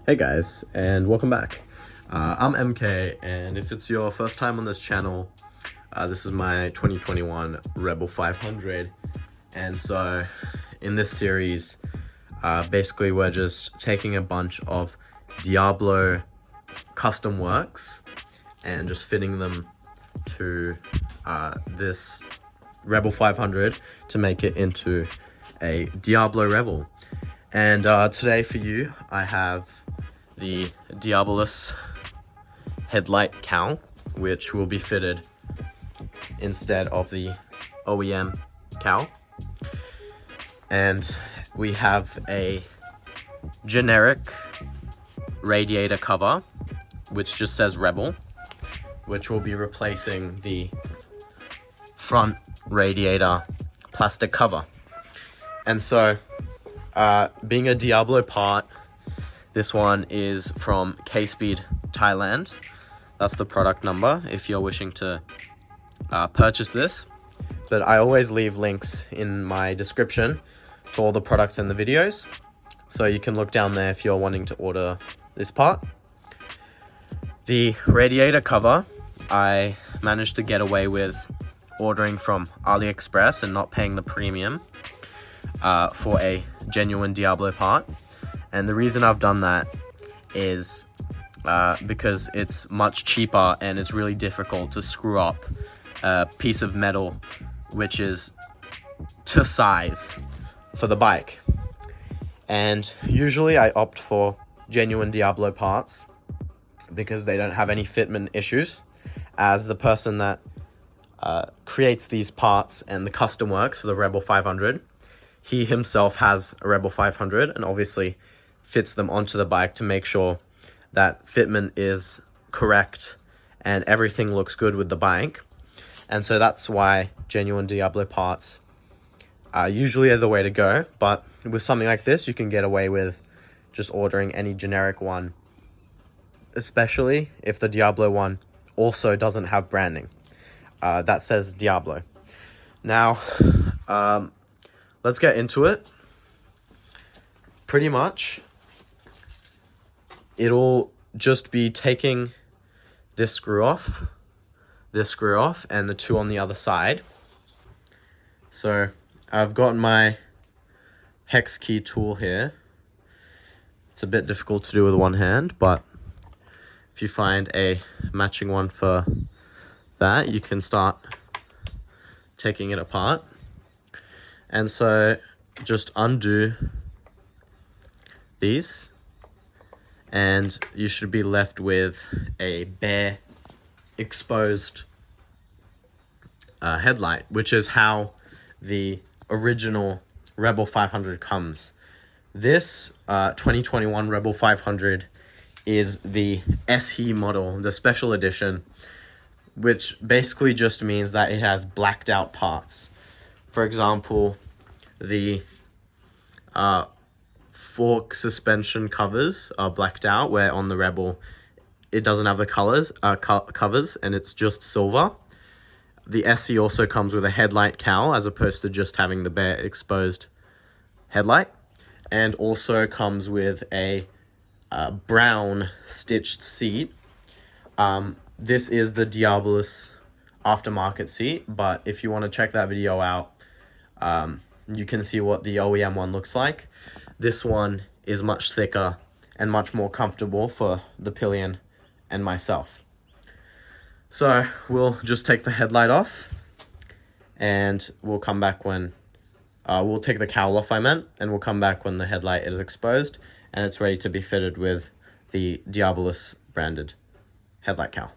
Hey guys, and welcome back. I'm MK, and if it's your first time on this channel, this is my 2021 Rebel 500. And so in this series, basically we're just taking a bunch of Diablo custom works and just fitting them to this Rebel 500 to make it into a Diablo Rebel. And today for you, I have the Diablo Headlight Cowl, which will be fitted instead of the OEM cowl. And we have a generic Radiator cover, which just says Rebel, which will be replacing the front Radiator plastic cover. And so, being a Diablo part, this one is from K-Speed Thailand. That's the product number if you're wishing to purchase this. But I always leave links in my description to all the products in the videos, so you can look down there if you're wanting to order this part. The Radiator cover, I managed to get away with ordering from AliExpress and not paying the premium for a genuine Diablo part. And the reason I've done that is because it's much cheaper and it's really difficult to screw up a piece of metal which is to size for the bike. And usually I opt for genuine Diablo parts because they don't have any fitment issues, as the person that creates these parts and the custom works for the Rebel 500, he himself has a Rebel 500 and obviously fits them onto the bike to make sure that fitment is correct and everything looks good with the bike. And so that's why genuine Diablo parts usually are the way to go. But with something like this, you can get away with just ordering any generic one, especially if the Diablo one also doesn't have branding that says Diablo. Now, let's get into it. Pretty much, it'll just be taking this screw off, and the two on the other side. So I've got my hex key tool here. It's a bit difficult to do with one hand, but if you find a matching one for that, you can start taking it apart. And so just undo these, and you should be left with a bare exposed headlight, which is how the original Rebel 500 comes. This 2021 Rebel 500 is the SE model, the special edition, which basically just means that it has blacked out parts. For example, the fork suspension covers are blacked out, where on the Rebel it doesn't have the covers and it's just silver. The SE also comes with a headlight cowl as opposed to just having the bare exposed headlight, and also comes with a brown stitched seat. This is the Diablo Aftermarket seat, but if you want to check that video out, you can see what the OEM one looks like. This one is much thicker and much more comfortable for the pillion and myself. So we'll just take the headlight off, and we'll come back when we'll take the cowl off, and we'll come back when the headlight is exposed and it's ready to be fitted with the Diablo branded headlight cowl.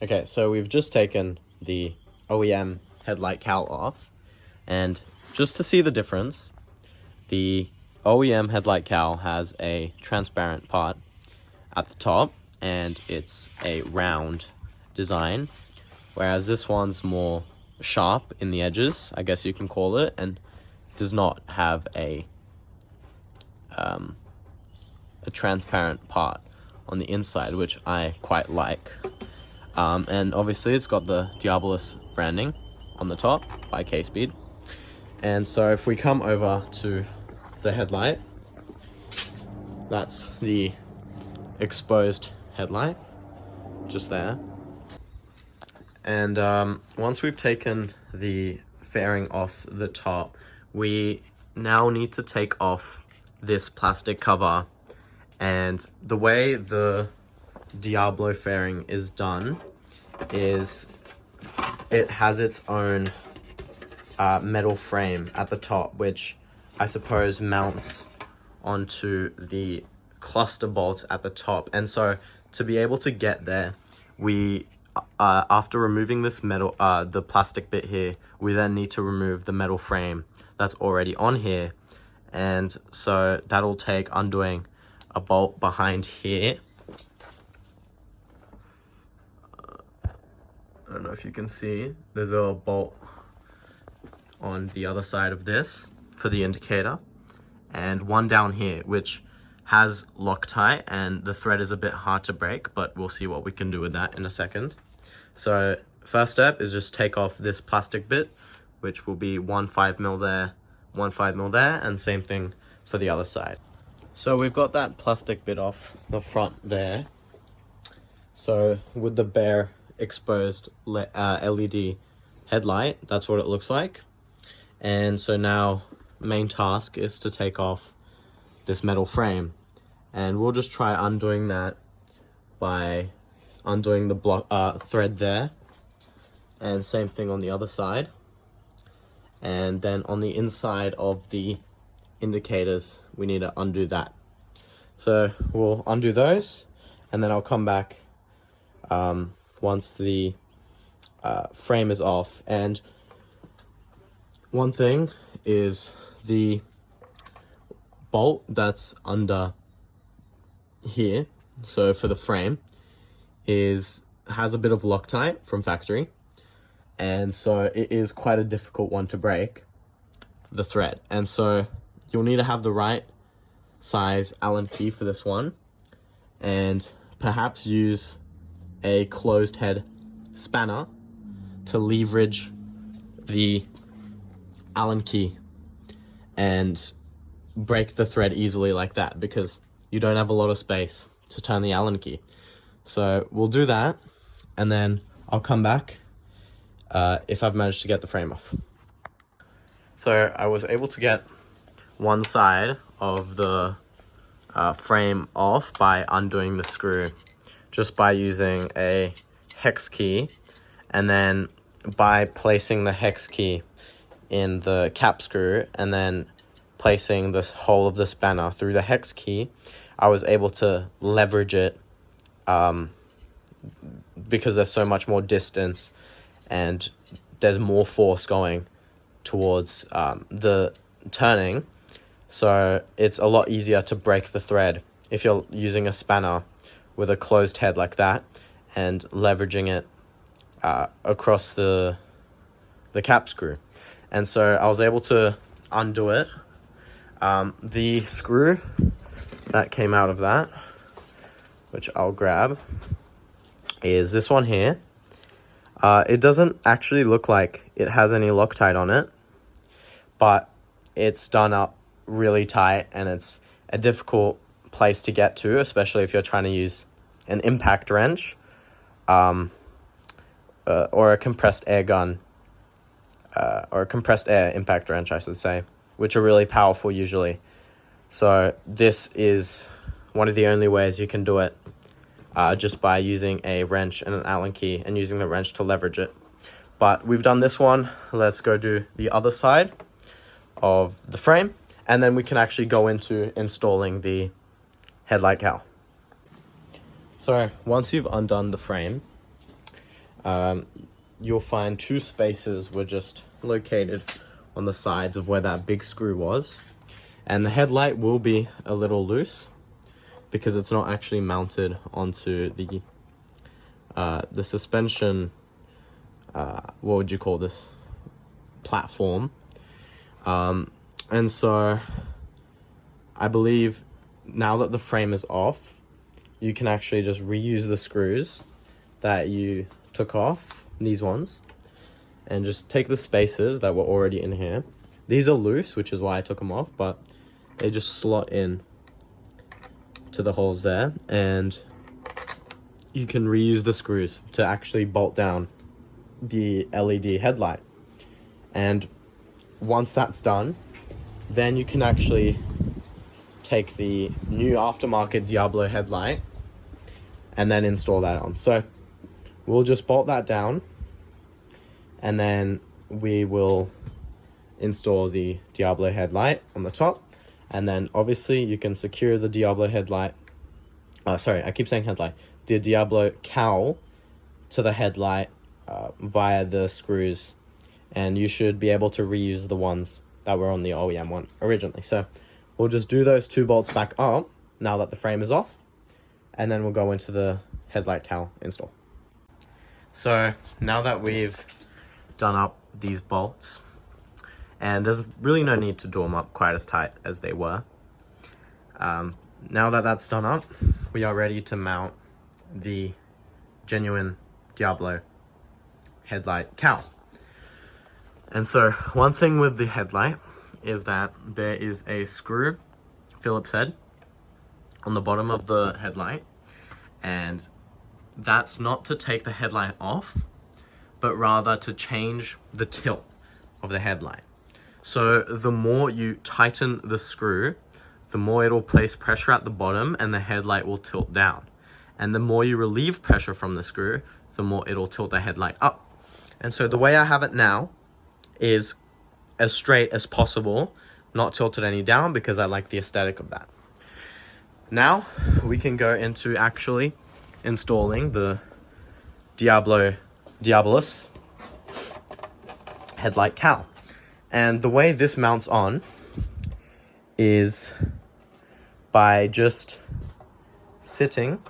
Okay, so we've just taken the OEM headlight cowl off, and just to see the difference, the OEM headlight cowl has a transparent part at the top and it's a round design, whereas this one's more sharp in the edges, I guess you can call it, and does not have a transparent part on the inside, which I quite like. And obviously it's got the Diablo branding on the top by K-Speed. And so if we come over to the headlight, That's the exposed headlight, just there. And once we've taken the fairing off the top, we now need to take off this plastic cover. And the way the Diablo fairing is done is it has its own metal frame at the top, which I suppose mounts onto the cluster bolts at the top. And so to be able to get there, we after removing this metal the plastic bit here, we then need to remove the metal frame that's already on here. And so that'll take undoing a bolt behind here. I don't know if you can see, there's a bolt on the other side of this for the indicator, and one down here which has Loctite, and the thread is a bit hard to break, but we'll see what we can do with that in a second. So first step is just take off this plastic bit, which will be 1 5mm there, 1 5mm there, and same thing for the other side. So we've got that plastic bit off the front there. So with the bare exposed LED headlight, that's what it looks like. And so now main task is to take off this metal frame, and we'll just try undoing that by undoing the block thread there, and same thing on the other side. And then on the inside of the indicators, we need to undo that. So we'll undo those, and then I'll come back once the frame is off. And one thing is the bolt that's under here, so for the frame, has a bit of Loctite from factory, and so it is quite a difficult one to break, the thread. And so you'll need to have the right size Allen key for this one, and perhaps use a closed head spanner to leverage the Allen key and break the thread easily like that, because you don't have a lot of space to turn the Allen key. So we'll do that, and then I'll come back if I've managed to get the frame off. So I was able to get one side of the frame off by undoing the screw, just by using a hex key, and then by placing the hex key in the cap screw and then placing this hole of the spanner through the hex key, I was able to leverage it because there's so much more distance and there's more force going towards the turning. So it's a lot easier to break the thread if you're using a spanner with a closed head like that and leveraging it across the cap screw. And so I was able to undo it. The screw that came out of that, which I'll grab, is this one here. It doesn't actually look like it has any Loctite on it, but it's done up really tight, and it's a difficult place to get to, especially if you're trying to use an impact wrench or a compressed air gun, or a compressed air impact wrench, I should say, which are really powerful usually. So this is one of the only ways you can do it, just by using a wrench and an Allen key and using the wrench to leverage it. But we've done this one. Let's go do the other side of the frame, and then we can actually go into installing the headlight cowl. So once you've undone the frame, you'll find two spaces were just located on the sides of where that big screw was, and the headlight will be a little loose because it's not actually mounted onto the suspension, what would you call this, platform. And so I believe now that the frame is off, you can actually just reuse the screws that you took off, these ones, and just take the spacers that were already in here. These are loose, which is why I took them off, but they just slot in to the holes there, and you can reuse the screws to actually bolt down the LED headlight. And once that's done, then you can actually take the new aftermarket Diablo headlight and then install that on. So we'll just bolt that down, and then we will install the Diablo headlight on the top. And then obviously you can secure the Diablo headlight, sorry, I keep saying headlight, the Diablo cowl to the headlight via the screws, and you should be able to reuse the ones that were on the OEM one originally. So we'll just do those 2 bolts back up now that the frame is off, and then we'll go into the headlight cowl install. So now that we've done up these bolts, and there's really no need to do them up quite as tight as they were. Now that that's done up, we are ready to mount the genuine Diablo headlight cowl. And so one thing with the headlight is that there is a screw Phillips head on the bottom of the headlight, and that's not to take the headlight off, but rather to change the tilt of the headlight. So the more you tighten the screw, the more it'll place pressure at the bottom and the headlight will tilt down. And the more you relieve pressure from the screw, the more it'll tilt the headlight up. And so the way I have it now is as straight as possible, not tilted any down, because I like the aesthetic of that. Now we can go into actually installing the Diabolus headlight cowl. And the way this mounts on is by just sitting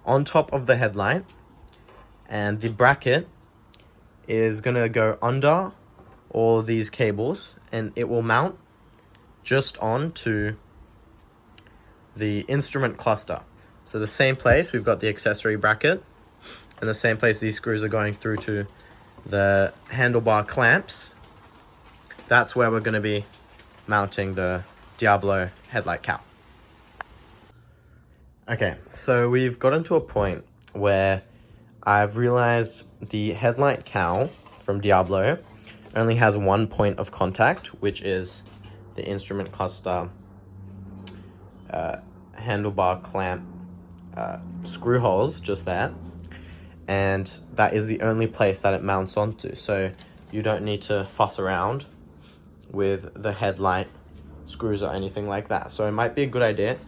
on top of the headlight, and the bracket is gonna go under all these cables, and it will mount just onto the instrument cluster. So the same place we've got the accessory bracket, and the same place these screws are going through to the handlebar clamps, that's where we're going to be mounting the Diablo headlight cowl. Okay, so we've gotten to a point where I've realized the headlight cowl from Diablo only has 1 point of contact, which is the instrument cluster handlebar clamp screw holes just there, and that is the only place that it mounts onto. So you don't need to fuss around with the headlight screws or anything like that. So it might be a good idea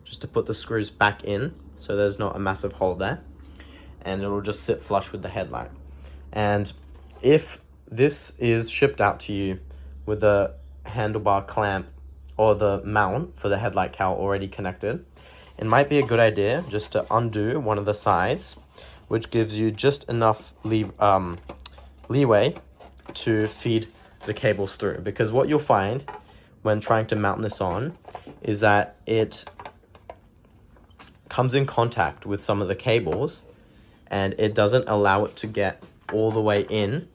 just to put the screws back in so there's not a massive hole there, and it'll just sit flush with the headlight. And if this is shipped out to you with the handlebar clamp or the mount for the headlight cowl already connected, it might be a good idea just to undo one of the sides, which gives you just enough leeway to feed the cables through. Because what you'll find when trying to mount this on is that it comes in contact with some of the cables, and it doesn't allow it to get all the way in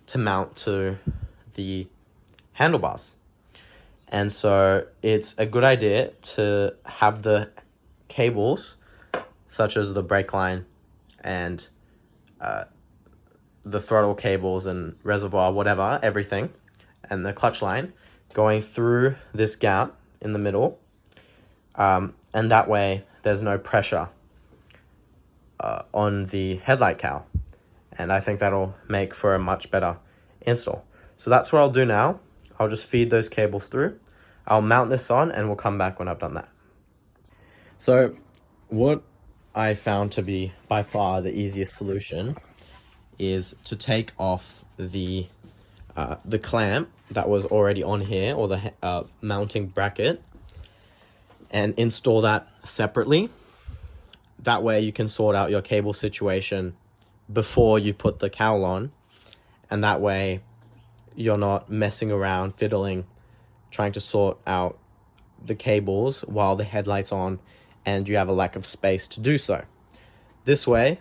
to mount to the handlebars. And so it's a good idea to have the cables, such as the brake line and the throttle cables and reservoir, whatever, everything, and the clutch line going through this gap in the middle. And that way there's no pressure on the headlight cowl. And I think that'll make for a much better install. So that's what I'll do now. I'll just feed those cables through. I'll mount this on and we'll come back when I've done that. So what I found to be by far the easiest solution is to take off the clamp that was already on here, or the mounting bracket, and install that separately. That way you can sort out your cable situation before you put the cowl on, and that way you're not messing around, fiddling, trying to sort out the cables while the headlight's on and you have a lack of space to do so. This way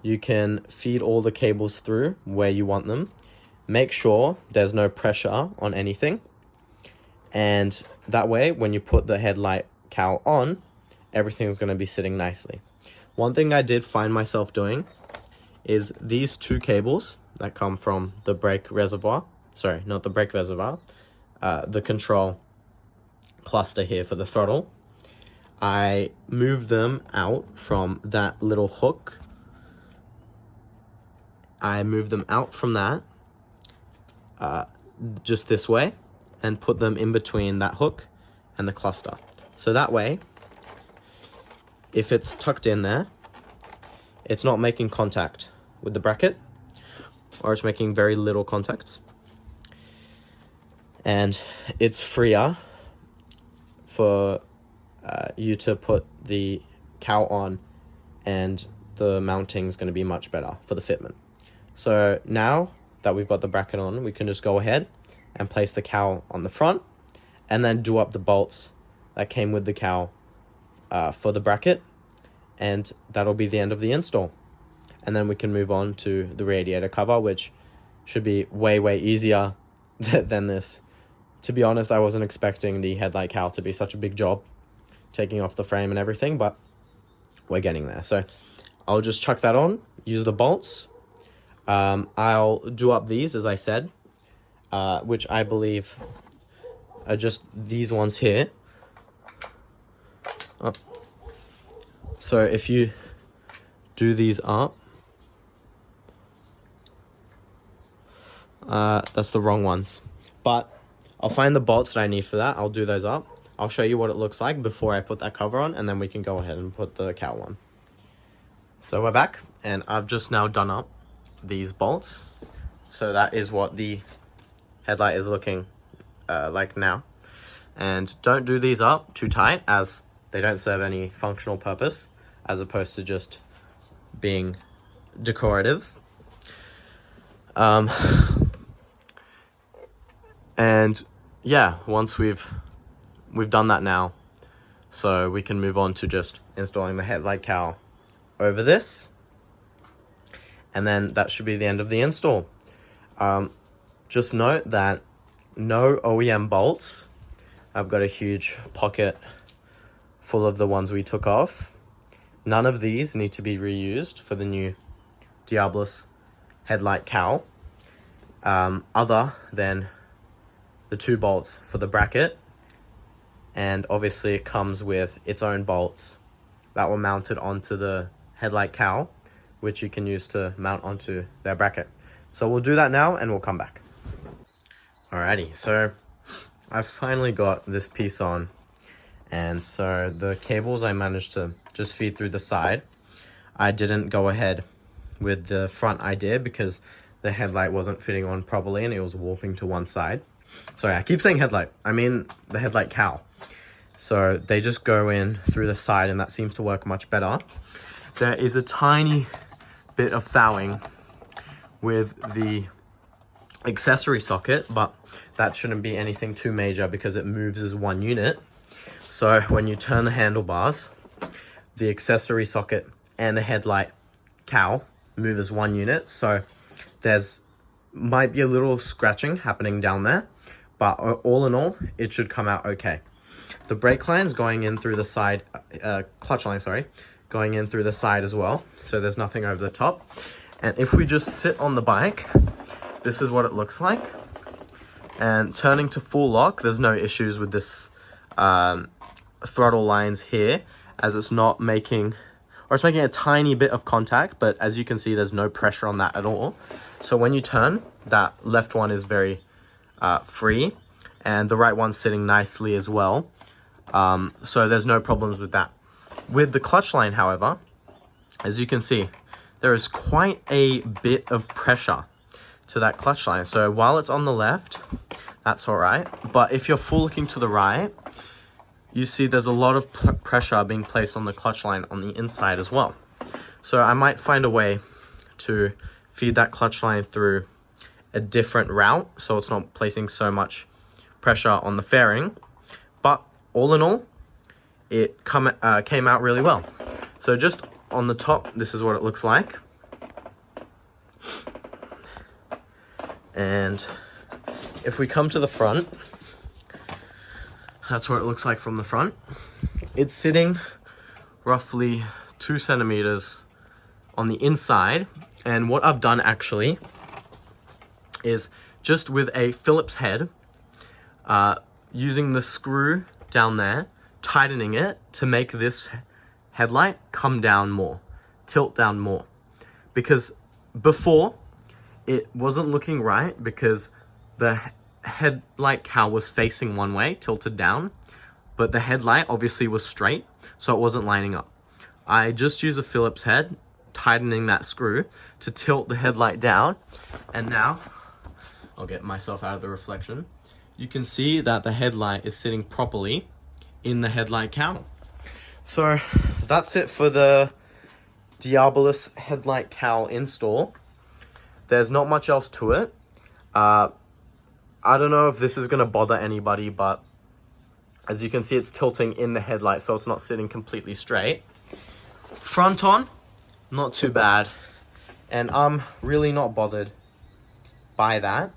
you can feed all the cables through where you want them, make sure there's no pressure on anything, and that way when you put the headlight cowl on, everything's going to be sitting nicely. One thing I did find myself doing is these two cables that come from the brake reservoir, sorry, not the brake reservoir, the control cluster here for the throttle. I moved them out from that little hook. I moved them out from that, just this way, and put them in between that hook and the cluster. So that way, if it's tucked in there, it's not making contact with the bracket, or it's making very little contact. And it's freer for you to put the cowl on, and the mounting is going to be much better for the fitment. So now that we've got the bracket on, we can just go ahead and place the cowl on the front, and then do up the bolts that came with the cowl for the bracket, and that'll be the end of the install. And then we can move on to the radiator cover, which should be way easier than this. To be honest, I wasn't expecting the headlight cowl to be such a big job, taking off the frame and everything, but we're getting there. So I'll just chuck that on, use the bolts. I'll do up these, as I said, which I believe are just these ones here. Oh. So if you do these up, that's the wrong ones, but I'll find the bolts that I need for that. I'll do those up. I'll show you what it looks like before I put that cover on, and then we can go ahead and put the cowl on. So we're back, and I've just now done up these bolts. So that is what the headlight is looking like now. And don't do these up too tight, as they don't serve any functional purpose, as opposed to just being decorative. And yeah, once we've done that now, so we can move on to just installing the headlight cowl over this, and then that should be the end of the install. Just note that no OEM bolts. I've got a huge pocket full of the ones we took off. None of these need to be reused for the new Diablo Headlight Cowl, other than the 2 bolts for the bracket. And obviously it comes with its own bolts that were mounted onto the headlight cowl, which you can use to mount onto their bracket. So we'll do that now, and we'll come back. Alrighty, so I've finally got this piece on, and so the cables I managed to just feed through the side. I didn't go ahead with the front idea because the headlight wasn't fitting on properly and it was warping to one side. Sorry, I keep saying headlight, I mean the headlight cowl. So they just go in through the side, and that seems to work much better. There is a tiny bit of fouling with the accessory socket, but that shouldn't be anything too major because it moves as one unit. So when you turn the handlebars, the accessory socket and the headlight cowl move as one unit. So there's might be a little scratching happening down there, but all in all, it should come out okay. The brake line's going in through the side, clutch line, sorry, going in through the side as well. So there's nothing over the top. And if we just sit on the bike, this is what it looks like. And turning to full lock, there's no issues with this throttle lines here, as it's not making, or it's making a tiny bit of contact, but as you can see, there's no pressure on that at all. So when you turn, that left one is very free, and the right one's sitting nicely as well. So there's no problems with that. With the clutch line, however, as you can see, there is quite a bit of pressure to that clutch line. So while it's on the left, that's all right. But if you're full looking to the right, you see there's a lot of pressure being placed on the clutch line on the inside as well. So I might find a way to feed that clutch line through a different route, so it's not placing so much pressure on the fairing. But all in all, it came out really well. So just on the top, this is what it looks like. And if we come to the front, That's what it looks like from the front. It's sitting roughly 2 centimeters on the inside. And what I've done actually is just with a Phillips head, using the screw down there, tightening it to make this headlight come down more, tilt down more. Because before, it wasn't looking right because the headlight cowl was facing one way, tilted down, but the headlight obviously was straight, so it wasn't lining up. I just use a Phillips head, tightening that screw to tilt the headlight down, and now I'll get myself out of the reflection. You can see that the headlight is sitting properly in the headlight cowl. So that's it for the Diablo Headlight Cowl install. There's not much else to it. I don't know if this is going to bother anybody, but as you can see, it's tilting in the headlight, so it's not sitting completely straight. Front on, not too bad. And I'm really not bothered by that.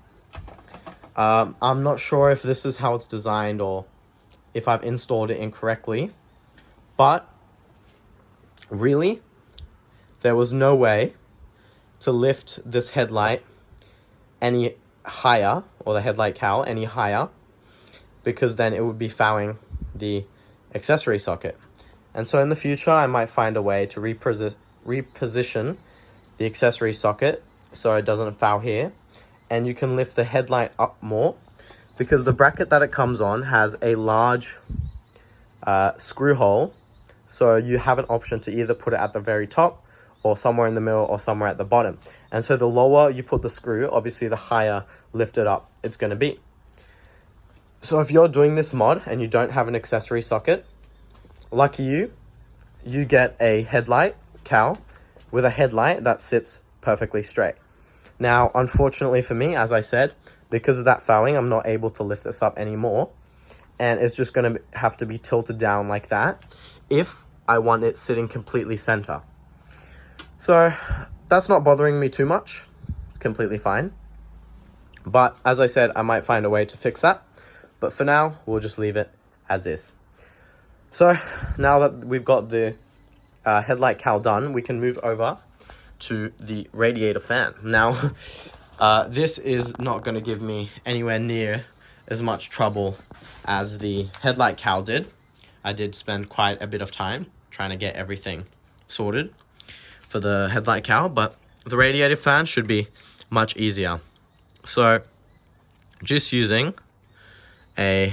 I'm not sure if this is how it's designed or if I've installed it incorrectly, but really, there was no way to lift this headlight any higher, or the headlight cowl any higher, because then it would be fouling the accessory socket. And so in the future, I might find a way to reposition the accessory socket so it doesn't foul here. And you can lift the headlight up more, because the bracket that it comes on has a large screw hole. So you have an option to either put it at the very top, or somewhere in the middle, or somewhere at the bottom. And so the lower you put the screw, obviously the higher lifted up it's going to be. So if you're doing this mod and you don't have an accessory socket, lucky you, you get a headlight cowl with a headlight that sits perfectly straight. Now, unfortunately for me, as I said, because of that fouling, I'm not able to lift this up anymore. And it's just going to have to be tilted down like that if I want it sitting completely center. So that's not bothering me too much. It's completely fine. But as I said, I might find a way to fix that. But for now, we'll just leave it as is. So now that we've got the headlight cowl done, we can move over to the radiator fan. Now, this is not going to give me anywhere near as much trouble as the headlight cowl did. I did spend quite a bit of time trying to get everything sorted for the headlight cowl, but the radiator fan should be much easier. So just using I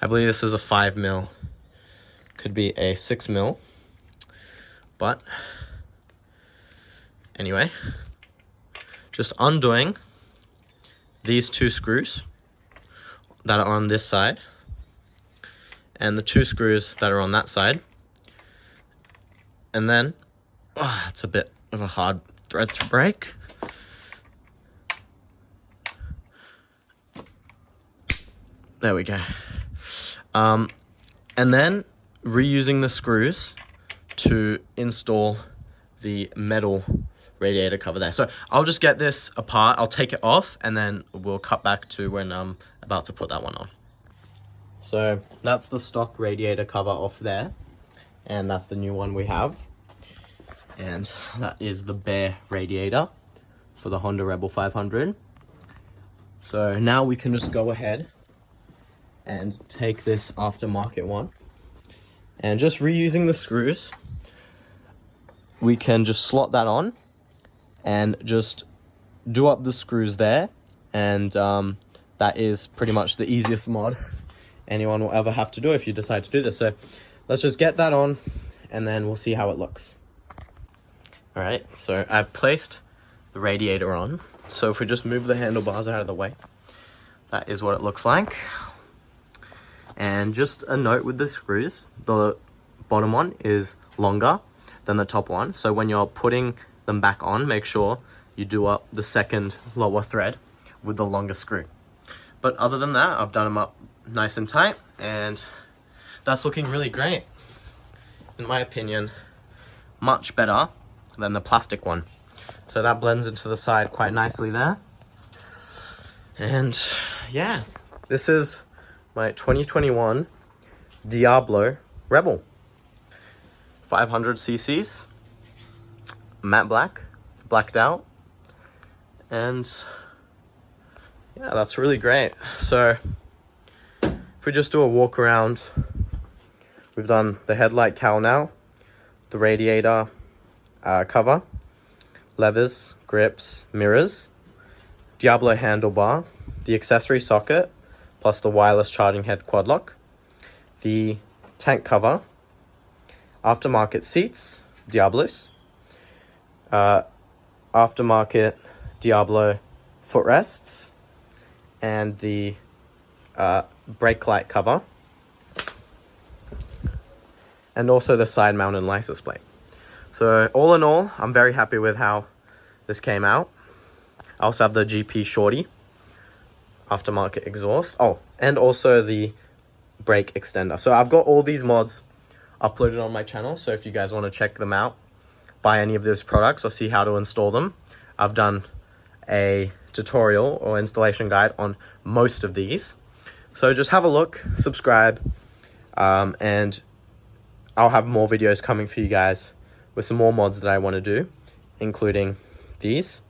believe this is a 5mm, could be a 6mm, but anyway, just undoing these 2 screws that are on this side and the 2 screws that are on that side, and then it's a bit of a hard thread to break. There we go. And then reusing the screws to install the metal radiator cover there. So I'll just get this apart, I'll take it off, and then we'll cut back to when I'm about to put that one on. So that's the stock radiator cover off there, and that's the new one we have. And that is the bare radiator for the Honda Rebel 500. So now we can just go ahead and take this aftermarket one, and just reusing the screws, we can just slot that on and just do up the screws there, and that is pretty much the easiest mod anyone will ever have to do if you decide to do this. So let's just get that on, and then we'll see how it looks. All right, so I've placed the radiator on. So if we just move the handlebars out of the way, that is what it looks like. And just a note with the screws, the bottom one is longer than the top one. So when you're putting them back on, make sure you do up the second lower thread with the longer screw. But other than that, I've done them up nice and tight, and that's looking really great. In my opinion, much better than the plastic one. So that blends into the side quite nicely there. And yeah, this is my 2021 Diablo Rebel. 500 cc's, matte black, blacked out, and yeah, that's really great. So if we just do a walk around, we've done the headlight cowl now, the radiator cover, levers, grips, mirrors, Diablo handlebar, the accessory socket, plus the wireless charging head Quadlock, the tank cover, aftermarket seats, Diablos, aftermarket Diablo footrests, and the brake light cover, and also the side mounted license plate. So all in all, I'm very happy with how this came out. I also have the GP Shorty aftermarket exhaust. Oh, and also the brake extender. So I've got all these mods uploaded on my channel, so if you guys want to check them out, buy any of those products or see how to install them, I've done a tutorial or installation guide on most of these. So just have a look, subscribe, and I'll have more videos coming for you guys with some more mods that I want to do, including these.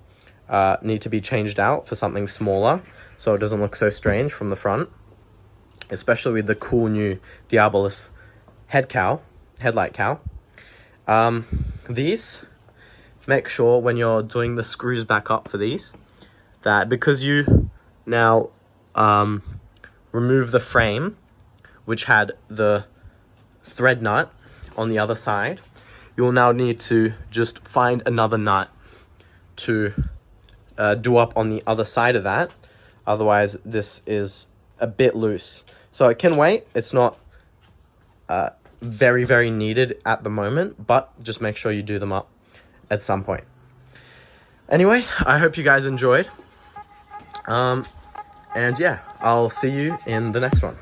Need to be changed out for something smaller so it doesn't look so strange from the front, especially with the cool new Diabolus headlight cowl. These, make sure when you're doing the screws back up for these, that because you now remove the frame, which had the thread nut on the other side, you'll now need to just find another nut to do up on the other side of that. Otherwise, this is a bit loose. So it can wait. It's not very, very needed at the moment, but just make sure you do them up at some point. Anyway, I hope you guys enjoyed. And yeah, I'll see you in the next one.